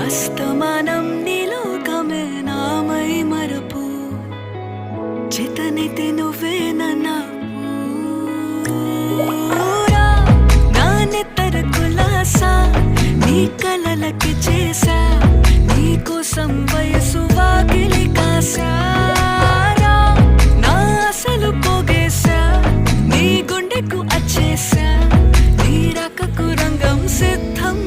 అస్తమానం నీలోకమే నామై మరపు చేతనైతే నువ్వే నన్నా నా నెత్తర కులాసా నీ కలలకి చేసా నీ కోసం వయసు వాకిలి కాసారా నా అసలు పోగేసా నీ గుండెకు అచ్చేసా నీ రకకు రంగం సిద్ధం